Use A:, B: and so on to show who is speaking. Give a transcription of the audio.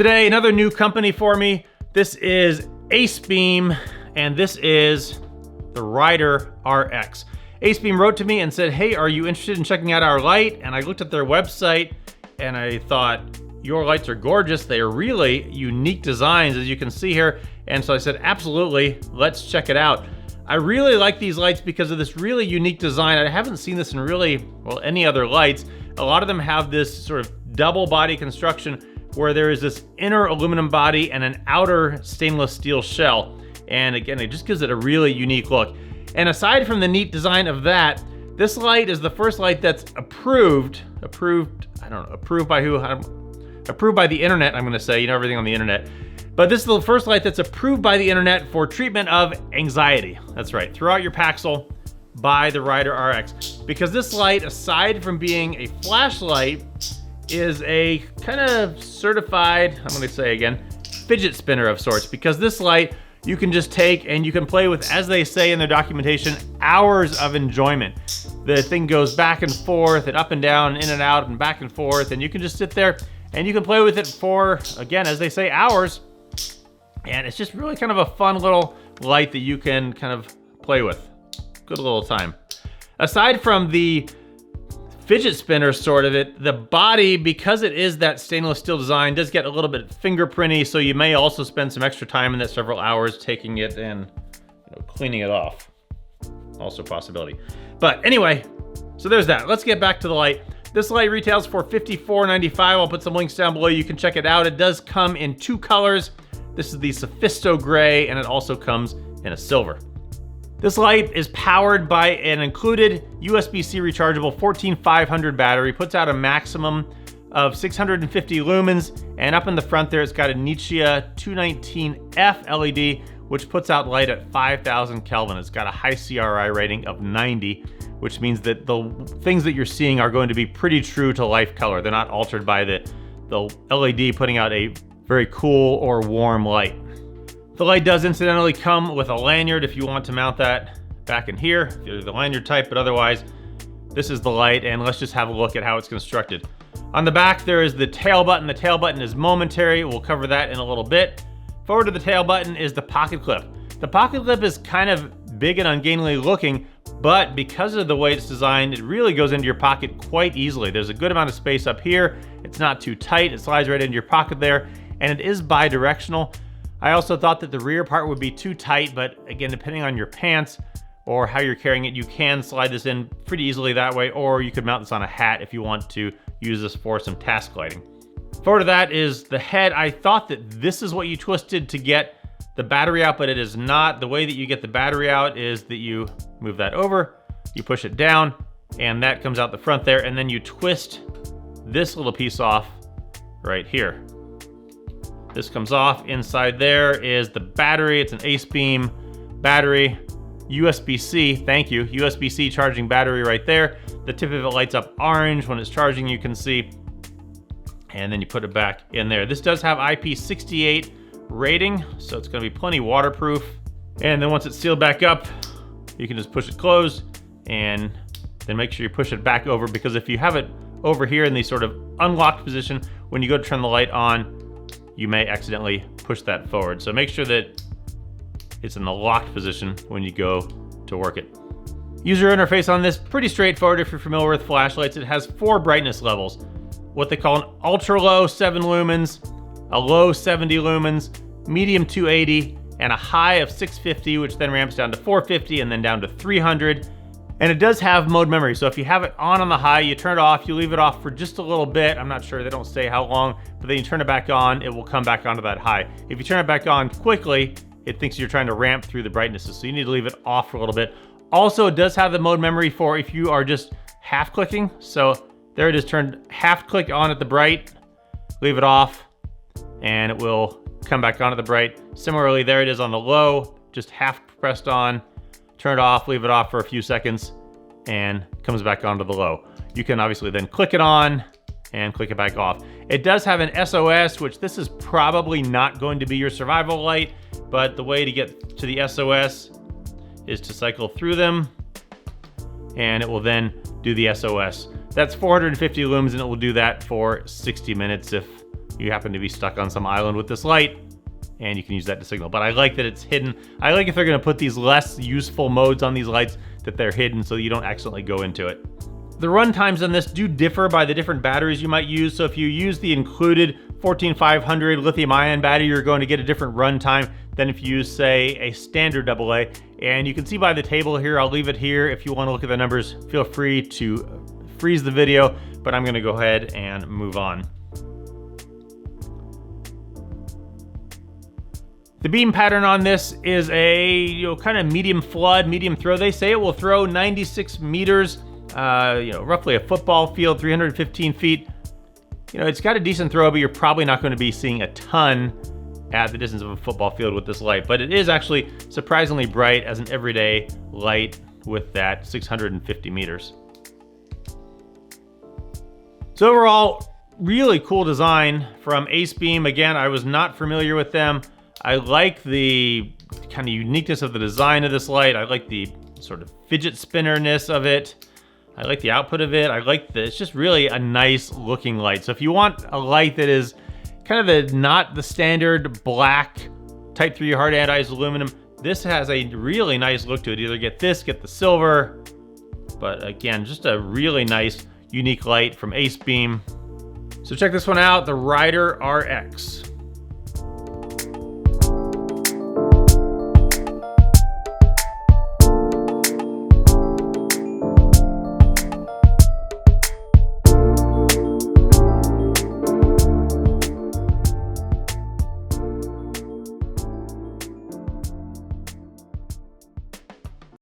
A: Today, another new company for me. This is Acebeam, and this is the Rider RX. Acebeam wrote to me and said, hey, are you interested in checking out our light? And I looked at their website and I thought, your lights are gorgeous. They are really unique designs, as you can see here. And so I said, absolutely, let's check it out. I really like these lights because of this really unique design. I haven't seen this in really, well, any other lights. A lot of them have this sort of double body construction where there is this inner aluminum body and an outer stainless steel shell. And again, it just gives it a really unique look. And aside from the neat design of that, this light is the first light that's approved by who? Approved by the internet, I'm gonna say, you know, everything on the internet. But this is the first light that's approved by the internet for treatment of anxiety. That's right, throughout your Paxil by the Rider RX. Because this light, aside from being a flashlight, is a kind of certified, I'm gonna say again, fidget spinner of sorts. Because this light, you can just take and you can play with, as they say in their documentation, hours of enjoyment. The thing goes back and forth and up and down, in and out and back and forth, and you can just sit there and you can play with it for, again, as they say, hours. And it's just really kind of a fun little light that you can kind of play with. Good little time. Aside from the fidget spinner sort of it, the body, because it is that stainless steel design, does get a little bit fingerprinty, so you may also spend some extra time in that several hours taking it and cleaning it off. Also a possibility. But anyway, so there's that. Let's get back to the light. This light retails for $54.95. I'll put some links down below. You can check it out. It does come in two colors. This is the Sophisto Gray, and it also comes in a silver. This light is powered by an included USB-C rechargeable 14500 battery, puts out a maximum of 650 lumens, and up in the front there it's got a Nichia 219F LED, which puts out light at 5000 Kelvin. It's got a high CRI rating of 90, which means that the things that you're seeing are going to be pretty true to life color. They're not altered by the LED putting out a very cool or warm light. The light does incidentally come with a lanyard if you want to mount that back in here, if you're the lanyard type, but otherwise, this is the light, and let's just have a look at how it's constructed. On the back, there is the tail button. The tail button is momentary. We'll cover that in a little bit. Forward of the tail button is the pocket clip. The pocket clip is kind of big and ungainly looking, but because of the way it's designed, it really goes into your pocket quite easily. There's a good amount of space up here. It's not too tight. It slides right into your pocket there, and it is bi-directional. I also thought that the rear part would be too tight, but again, depending on your pants or how you're carrying it, you can slide this in pretty easily that way, or you could mount this on a hat if you want to use this for some task lighting. Forward to that is the head. I thought that this is what you twisted to get the battery out, but it is not. The way that you get the battery out is that you move that over, you push it down, and that comes out the front there, and then you twist this little piece off right here. This comes off. Inside there is the battery. It's an Acebeam battery, USB-C, thank you, USB-C charging battery right there. The tip of it lights up orange when it's charging, you can see. And then you put it back in there. This does have IP68 rating, so it's gonna be plenty waterproof. And then once it's sealed back up, you can just push it closed and then make sure you push it back over, because if you have it over here in the sort of unlocked position, when you go to turn the light on, you may accidentally push that forward. So make sure that it's in the locked position when you go to work it. User interface on this, pretty straightforward if you're familiar with flashlights. It has 4 brightness levels. What they call an ultra low 7 lumens, a low 70 lumens, medium 280, and a high of 650, which then ramps down to 450 and then down to 300. And it does have mode memory, so if you have it on the high, you turn it off, you leave it off for just a little bit. I'm not sure, they don't say how long, but then you turn it back on, it will come back onto that high. If you turn it back on quickly, it thinks you're trying to ramp through the brightnesses, so you need to leave it off for a little bit. Also, it does have the mode memory for if you are just half clicking. So there it is, turned half click on at the bright, leave it off, and it will come back onto the bright. Similarly, there it is on the low, just half pressed on, turn it off, leave it off for a few seconds, and comes back onto the low. You can obviously then click it on and click it back off. It does have an SOS, which this is probably not going to be your survival light, but the way to get to the SOS is to cycle through them, and it will then do the SOS. That's 450 lumens, and it will do that for 60 minutes if you happen to be stuck on some island with this light, and you can use that to signal. But I like that it's hidden. I like if they're gonna put these less useful modes on these lights, that they're hidden so you don't accidentally go into it. The run times on this do differ by the different batteries you might use. So if you use the included 14500 lithium-ion battery, you're going to get a different run time than if you use, say, a standard AA. And you can see by the table here, I'll leave it here. If you want to look at the numbers, feel free to freeze the video, but I'm going to go ahead and move on. The beam pattern on this is a kind of medium flood, medium throw. They say it will throw 96 meters, roughly a football field, 315 feet. It's got a decent throw, but you're probably not going to be seeing a ton at the distance of a football field with this light. But it is actually surprisingly bright as an everyday light with that 650 meters. So overall, really cool design from Acebeam. Again, I was not familiar with them. I like the kind of uniqueness of the design of this light. I like the sort of fidget spinnerness of it. I like the output of it. It's just really a nice looking light. So if you want a light that is kind of not the standard black Type 3 hard anodized aluminum, this has a really nice look to it. Either get this, get the silver, but again, just a really nice, unique light from Acebeam. So check this one out, the Rider RX.